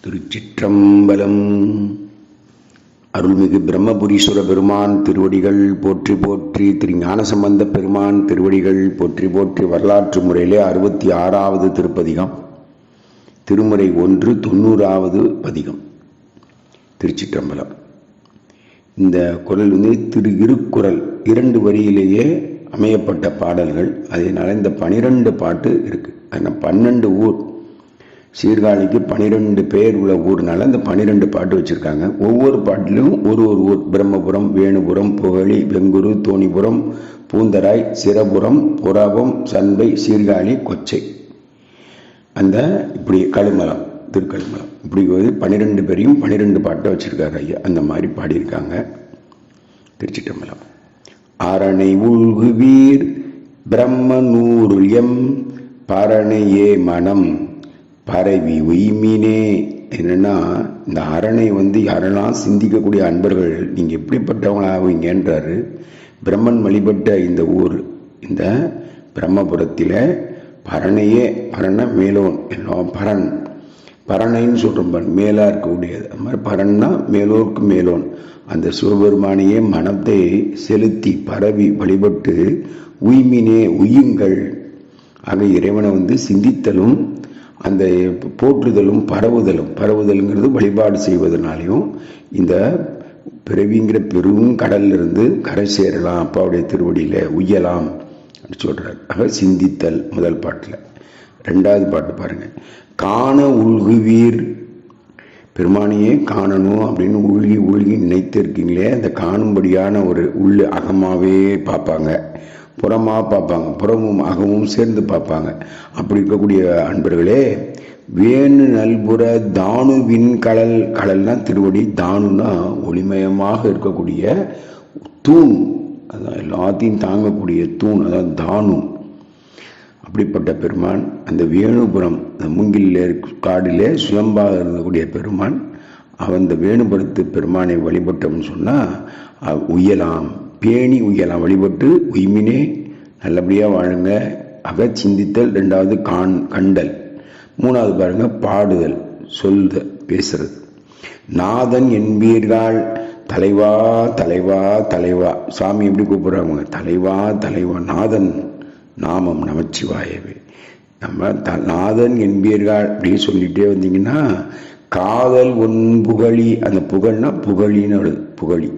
திருச்சிற்றம்பலம். அருள்மிகு பிரம்மபுரீஸ்வர பெருமான் திருவடிகள் போற்றி போற்றி. திரு ஞானசம்பந்த பெருமான் திருவடிகள் போற்றி போற்றி. வரலாற்று முறையிலே 66வது திருப்பதிகம், திருமுறை 1 90வது பதிகம். திருச்சிற்றம்பலம். இந்த குரல் திரு இருக்குறள் 2 வரியிலேயே அமையப்பட்ட பாடல்கள். அதனால இந்த 12 பாட்டு இருக்கு. 12 ஊர், சீர்காழிக்கு 12 பேர் உள்ள ஊர்னால இந்த 12 பாட்டு வச்சிருக்காங்க. ஒவ்வொரு பாட்டிலும் ஒரு ஒரு ஊர்: பிரம்மபுரம், வேணுபுரம், புகழி, வெங்குரு, தோணிபுரம், பூந்தராய், சிரபுரம், புறவம், சண்பை, சீர்காழி, கொச்சை, அந்த இப்படி கழுமலம், திருக்கழுமலம், இப்படி 12 பேரையும் 12 பாட்டை வச்சிருக்காரு ஐயா. அந்த மாதிரி பாடியிருக்காங்க. திருச்சிற்றம்பலம். அரணை உள்குவீர் பிரம்மநூறுயம் பரணையே மனம் பரவி உய்மினே. என்னன்னா, இந்த அரணை யாரெல்லாம் சிந்திக்கக்கூடிய அன்பர்கள், நீங்க எப்படிப்பட்டவங்களாவீங்கன்றாரு. பிரம்மன் வழிபட்ட இந்த ஊர், இந்த பிரம்மபுரத்தில பரணையே, பரண மேலோன், எல்லாம் பரன், பரணைன்னு சொல்றோம், மேலா இருக்கக்கூடியது. அது மாதிரி பரன்னா மேலோருக்கு மேலோன். அந்த சிவபெருமானையே மனத்தை செலுத்தி பரவி வழிபட்டு உய்மினே, உய்யுங்கள். ஆக இறைவனை சிந்தித்தலும் அந்த போற்றுதலும் பரவுதலுங்கிறது வழிபாடு செய்வதனாலையும் இந்த பிறவிங்கிற பெரும் கடல்ல இருந்து கரை சேரலாம், அப்பாவுடைய திருவடியில உய்யலாம் அப்படின்னு சொல்றாரு. ஆக சிந்தித்தல் முதல் பாட்டுல. 2வது பாட்டு பாருங்க. காண உள்குவீர், பெருமானையே காணணும் அப்படின்னு உள்கி நினைத்து இருக்கீங்களே, அந்த காணும்படியான ஒரு உள்ள அகமாவே பார்ப்பாங்க, புறமா பார்ப்பாங்க, புறமும் அகமும் சேர்ந்து பார்ப்பாங்க. அப்படி இருக்கக்கூடிய அன்பர்களே, வேணு நல்புற தானுவின் கடல், கடல்னா திருவடி, தானுனா ஒளிமயமாக இருக்கக்கூடிய தூண், அதான் எல்லாத்தையும் தாங்கக்கூடிய தூண், அதான் தானு. அப்படிப்பட்ட பெருமான் அந்த வேணுபுரம், அந்த மூங்கிலே காடிலே சுயம்பாக இருக்கக்கூடிய பெருமான், அவன் இந்த வேணுபுரத்து பெருமானை வழிபட்டோம்னு சொன்னா உய்யலாம், பேணி உய்யலாம். வழிபட்டு உய்மினே, நல்லபடியா வாழுங்க. அக சிந்தித்தல். 2வது கண்டல். 3வது பாருங்க பாடுதல், சொல்த, பேசுறது. நாதன் என்பீர்கள், தலைவா தலைவா தலைவா. சாமி எப்படி கூப்பிடுறாங்க? தலைவா தலைவா. நாதன் நாமம் நமச்சிவாயவே. நம்ம நாதன் என்பீர்கள் அப்படின்னு சொல்லிட்டே வந்தீங்கன்னா, காதல் ஒன் புகழி, அந்த புகழ்னா புகழின்னு, புகழி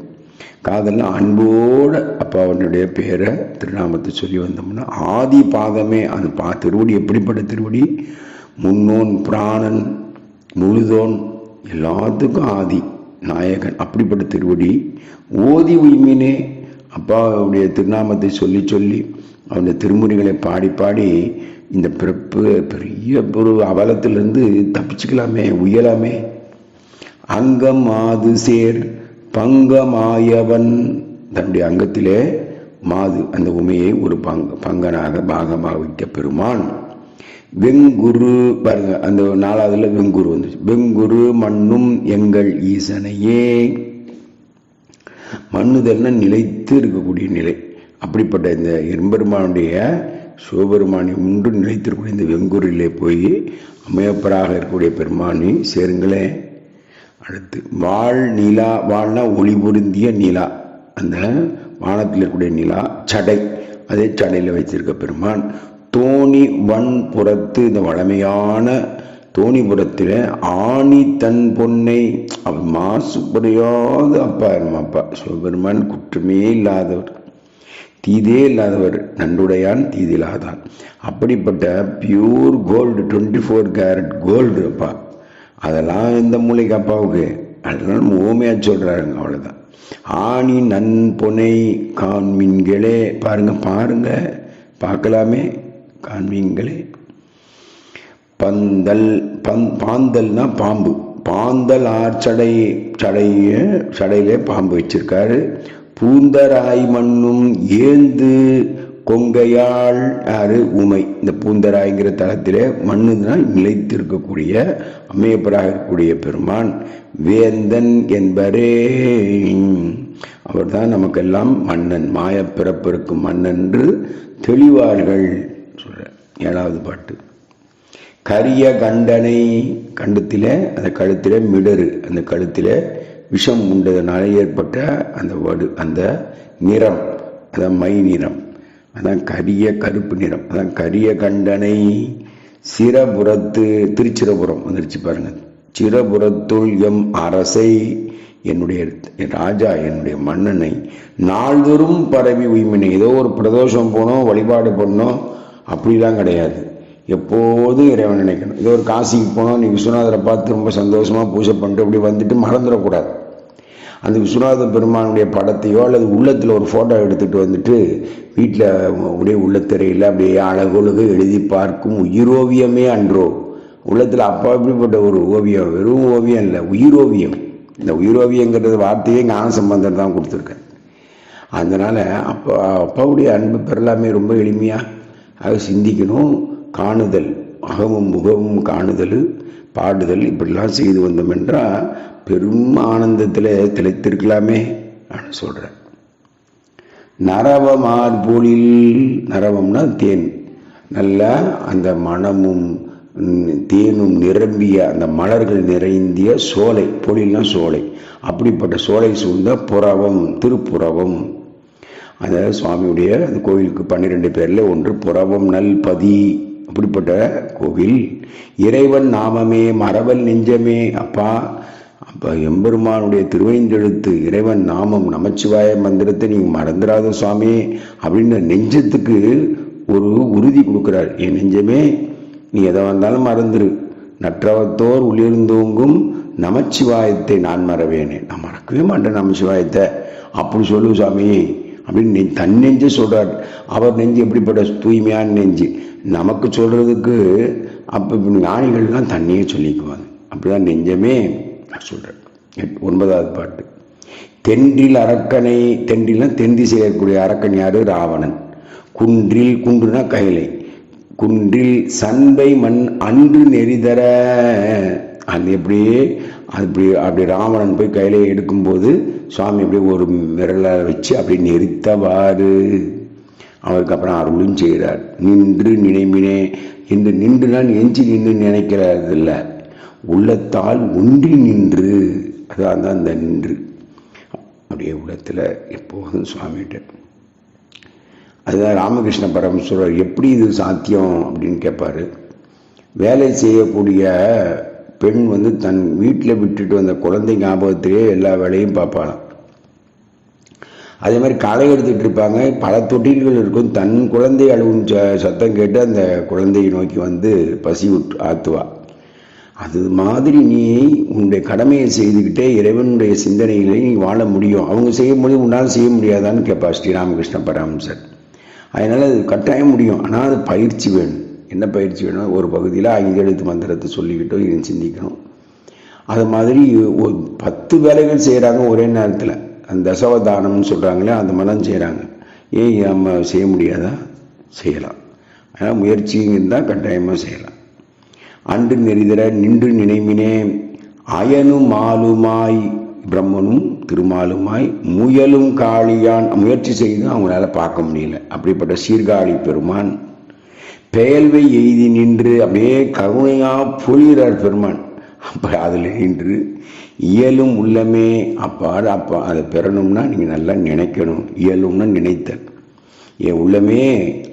காதல்னா அன்போட அப்பாவனுடைய பேரை திருநாமத்தை சொல்லி வந்தோம்னா, ஆதி பாதமே அந்த திருவடி எப்படிப்பட்ட திருவடி? முன்னோன், பிராணன், முழுதோன், எல்லாத்துக்கும் ஆதி நாயகன். அப்படிப்பட்ட திருவடி ஓதி உய்மினே. அப்பாவுடைய திருநாமத்தை சொல்லி சொல்லி அவனுடைய திருமுறைகளை பாடி பாடி இந்த பிறப்பு பெரிய ஒரு அவலத்திலிருந்து தப்பிச்சுக்கலாமே, உயலாமே. அங்கம் ஆது சேர் பங்கமாயவன், தன்னுடைய அங்கத்திலே மாது, அந்த உமையை ஒரு பங்கனாக பாகமாக வைக்க பெருமான். வெங்குரு பாருங்க, அந்த 4வதுல வெங்குரு வந்துச்சு. வெங்குரு மண்ணும் எங்கள் ஈசனையே. மண்ணுதல்னா நிலைத்து இருக்கக்கூடிய நிலை. அப்படிப்பட்ட இந்த எம்பெருமானுடைய சிவபெருமானை உண்டு நிலைத்திருக்கக்கூடிய இந்த வெங்குரிலே போய் அமையப்பராக இருக்கக்கூடிய பெருமானை சேருங்களே. அடுத்து வாழ் நிலா. வாழ்னா ஒளி பொருந்திய நிலா, அந்த வானத்தில் இருக்கக்கூடிய நிலா. சடை, அதே சடையில வச்சிருக்க பெருமான். தோணி வன் புறத்து, இந்த வளமையான தோணிபுரத்தில ஆணி தன் பொன்னை, அவன் மாசுபடியாத அப்பா, அப்பா சிவபெருமான் குற்றமே இல்லாதவர், தீதே இல்லாதவர், நன்றுடையான் தீதில்லாதான். அப்படிப்பட்ட பியூர் கோல்டு, 24 கேரட் கோல்டு அப்பா. அதெல்லாம் இந்த மூளைக்கு அப்பாவுக்கு, அதெல்லாம் ஓமையா சொல்றாருங்க, அவ்வளவுதான். ஆணி நன் பொனை காண்மீன்களே. பாருங்க பாருங்க, பார்க்கலாமே, காண்மீன்களே. பந்தல், பாந்தல்னா பாம்பு. பாந்தல் ஆர்ச்சடை, சடையிலே பாம்பு வச்சிருக்காரு. பூந்தராய் மண்ணும் ஏந்து கொங்கையாள், யாரு? உமை. இந்த பூந்தராய்ங்கிற தளத்திலே மண்ணுதான் நிலைத்திருக்கக்கூடிய அமையப்பராக இருக்கக்கூடிய பெருமான். வேந்தன் என்பரே, அவர்தான் நமக்கெல்லாம் மன்னன், மாய பிறப்பிற்கு மன்னன் என்று தெளிவார்கள் சொல்ற. 7வது பாட்டு. கரிய கண்டனை, கண்டத்தில் அந்த கழுத்தில் மிடரு, அந்த கழுத்தில் விஷம் உண்டதுனால ஏற்பட்ட அந்த வடு, அந்த நிறம், அதான் மை நிறம், அதான் கரிய கருப்பு நிறம், அதான் கரிய கண்டனை. சிரபுரத்து, திருச்சிரபுரம் வந்துருச்சு பாருங்க. சிரபுரத்துள் எம் அரசை, என்னுடைய ராஜா, என்னுடைய மன்னனை நாள்தோறும் பரவி உய்மினை. ஏதோ ஒரு பிரதோஷம் போனோம், வழிபாடு பண்ணோம், அப்படிலாம் கிடையாது. எப்போதும் இறைவன் நினைக்கணும். ஏதோ ஒரு காசிக்கு போனோம், நீ விஸ்வநாதரை பார்த்து ரொம்ப சந்தோஷமாக பூஜை பண்ணிட்டு அப்படி வந்துட்டு மறந்துடக்கூடாது. அந்த விஸ்வநாத பெருமானுடைய படத்தையோ அல்லது உள்ளத்தில் ஒரு ஃபோட்டோ எடுத்துகிட்டு வந்துட்டு வீட்டில் அப்படியே உள்ளத்திரையில் அப்படியே அழகொழுகு எழுதி பார்க்கும் உயிரோவியமே அன்றோ. உள்ளத்தில் அப்போ அப்படிப்பட்ட ஒரு ஓவியம், வெறும் ஓவியம் இல்லை, உயிரோவியம். இந்த உயிரோவியங்கிறது வார்த்தையே ஞானசம்பந்தர் தான் கொடுத்துருக்கேன். அதனால் அப்பாவுடைய அன்பு பெறலாமே ரொம்ப எளிமையாக அதை சிந்திக்கணும். காணுதல், அகமும் முகமும் காணுதல், பாடுதல், இப்படிலாம் செய்து வந்தோம் என்றால் பெரும் ஆனந்தத்தில் திளைத்திருக்கலாமே அப்படின்னு சொல்கிறேன். நரவமார்பொழில், நரவம்னா தேன், நல்லா அந்த மணமும் தேனும் நிரம்பிய அந்த மலர்கள் நிறைந்திய சோலை, பொழில்னா சோலை, அப்படிப்பட்ட சோலை சூழ்ந்த புறவம், திருப்புறவம். அதாவது சுவாமியுடைய அந்த கோவிலுக்கு 12 பேரில் ஒன்று புறவம் நல்பதி. அப்படிப்பட்ட கோவில். இறைவன் நாமமே மறவல் நெஞ்சமே. அப்பா எம்பெருமானுடைய திருவைந்தெழுத்து இறைவன் நாமம் நமச்சிவாய மந்திரத்தை நீங்கள் மறந்துடாத சுவாமி அப்படின்னு நெஞ்சத்துக்கு ஒரு உறுதி கொடுக்குறார். என் நெஞ்சமே, நீ எதை வந்தாலும் மறந்துரு, நற்றவத்தோர் உள்ளிருந்தோங்கும் நமச்சிவாயத்தை நான் மறவேனே. நான் மறக்கவே மாட்டேன் நமச்சிவாயத்தை, அப்படி சொல்லு சாமி அப்படின்னு தன் நெஞ்சு சொல்றார். அவர் நெஞ்சு எப்படிப்பட்ட தூய்மையான நெஞ்சு, நமக்கு சொல்றதுக்கு அப்போ ஞானிகள்லாம் தண்ணியே சொல்லிக்குவாங்க. அப்படிதான் நெஞ்சமே சொல்றேன். 9வது பாட்டு. தென்றில் அரக்கனை, தென்றில்னா தென் திசையில் இருக்கக்கூடிய அரக்கன் யாரு? ராவணன். குன்றில், குன்றுனா கைலை, குன்றில் சண்பை மண் அன்று நெறிதர. அது எப்படியே அப்படி ராவணன் போய் கையில எடுக்கும்போது சுவாமி அப்படியே ஒரு விரலை வச்சு அப்படி நெறித்தவாறு அவருக்கு அப்புறம் அருளும் செய்கிறார். நின்று நினைமினே என்று, நின்றுனா எஞ்சி நின்று நினைக்கிறது இல்லை, உள்ளத்தால் ஒன்றி நின்று, அதான் அந்த நின்று அப்படியே உள்ளத்தில் எப்போதும் சுவாமிகிட்ட. அதுதான் ராமகிருஷ்ண பரமேஸ்வரர் எப்படி இது சாத்தியம் அப்படின்னு கேட்பாரு. வேலை செய்யக்கூடிய பெண் தன் வீட்டில் விட்டுட்டு வந்த குழந்தை ஞாபகத்திலே எல்லா வேலையும் பார்ப்பாளாம். அதே மாதிரி களை எடுத்துட்டு இருப்பாங்க, பல தொட்டில்கள் இருக்கும். தன் குழந்தை அழுவும் சத்தம் கேட்டு அந்த குழந்தையை நோக்கி பசி ஆத்துவா. அது மாதிரி நீ உன்னுடைய கடமையை செய்துக்கிட்டே இறைவனுடைய சிந்தனையிலே நீ வாழ முடியும். அவங்க செய்ய முடியும், உன்னால் செய்ய முடியாதான்னு கேட்பா ஸ்ரீராமகிருஷ்ண பரமஹம்சர். அதனால அது கட்டாயம் முடியும், ஆனால் அது பயிற்சி வேணும். என்ன பயிற்சி வேணும்? ஒரு பகுதியில் 5 எழுத்து மந்திரத்தை சொல்லிக்கிட்டோ இது சிந்திக்கணும். அது மாதிரி 10 வேலைகள் செய்கிறாங்க ஒரே நேரத்தில். அந்த தசவதானம்னு சொல்கிறாங்களே, அந்த மனம் செய்கிறாங்க. ஏன் நம்ம செய்ய முடியாதா? செய்யலாம். ஆனால் முயற்சி இருந்தால் கட்டாயமாக செய்யலாம். அன்று நெறிதர நின்று நினைமினே அயனும் மாலுமாய், பிரம்மனும் திருமாலுமாய் முயலும் காளியான். முயற்சி செய்து அவங்களால பார்க்க முடியல. அப்படிப்பட்ட சீர்காழி பெருமான் பெயல்வை எய்தி நின்று அப்படியே கருணையா பொழிகிறார் பெருமான். அப்போ அதில் நின்று இயலும் உள்ளமே. அப்பா அதை பெறணும்னா நீங்கள் நல்லா நினைக்கணும். இயலும்னா நினைத்தல். என் உள்ளமே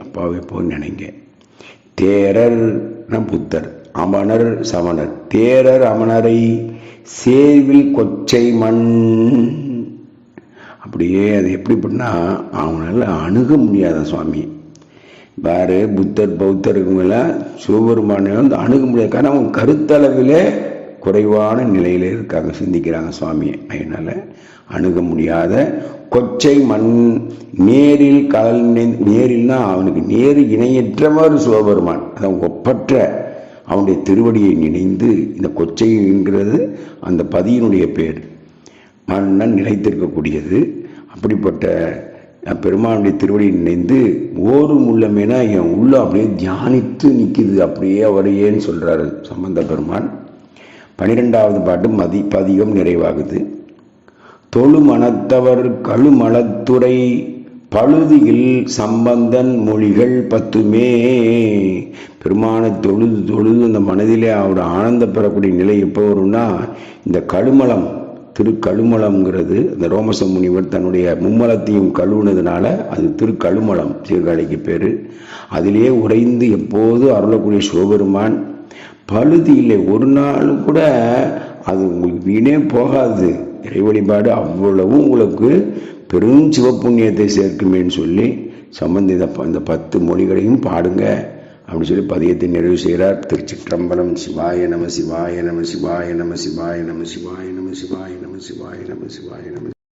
அப்பாவை போய் நினைங்க. தேரர்னா புத்தர், அமனர் சமணர். தேரர் அமனரை சேர்வில் கொச்சை மண். அப்படியே அது எப்படி பண்ணா அவங்களால அணுக முடியாத சுவாமி. வேறு புத்தர் பௌத்தருக்குமெல்லாம் சிவபெருமானை அணுக முடியாது. காரணம் அவங்க கருத்தளவிலே குறைவான நிலையில் இருக்காங்க, சிந்திக்கிறாங்க சுவாமியை. அதனால் அணுக முடியாத கொச்சை மண் நேரில் கடல். நேரில்னா அவனுக்கு நேரு இணையற்றவர் சிவபெருமான். அதான் ஒப்பற்ற அவனுடைய திருவடியை நினைந்து, இந்த கொச்சைங்கிறது அந்த பதியினுடைய பேர், மன்னன் நிலைத்திருக்கக்கூடியது. அப்படிப்பட்ட பெருமானுடைய திருவடியை நினைந்து ஓரும் உள்ளமேனா என் உள்ள அப்படியே தியானித்து நிற்கிது. அப்படியே அவரையேன்னு சொல்கிறாரு சம்பந்த பெருமான். 12வது பாட்டு பதிகம் நிறைவாகுது. தொழு மனத்தவர் கழுமலத்துறை பழுதியில் சம்பந்தன் மொழிகள் 10மே. பெருமானை தொழுது தொழுது அந்த மனதிலே அவரோட ஆனந்த பெறக்கூடிய நிலை எப்போ வரும்னா, இந்த கழுமலம், திருக்கழுமலம்ங்கிறது இந்த ரோமச முனிவர் தன்னுடைய மும்மலத்தையும் கழுவுனதுனால அது திருக்கழுமலம் சீர்காழிக்கு பேரு. அதிலேயே உறைந்து எப்போது அருளக்கூடிய சிவபெருமான். பழுதி இல்லை, ஒரு நாள் கூட அது உங்களுக்கு வீணே போகாது. இறை வழிபாடு அவ்வளவும் உங்களுக்கு பெரும் சிவப்புண்ணியத்தை சேர்க்குமேன்னு சொல்லி சம்பந்தி இந்த 10 மொழிகளையும் பாடுங்க அப்படின்னு சொல்லி பதியத்தை நிறைவு செய்கிறார். திருச்சிற்றம்பலம். சிவாய நம சிவாய நம சிவாய நம சிவாய நம சிவாய நம சிவாய நம சிவாய நம சிவாய நம.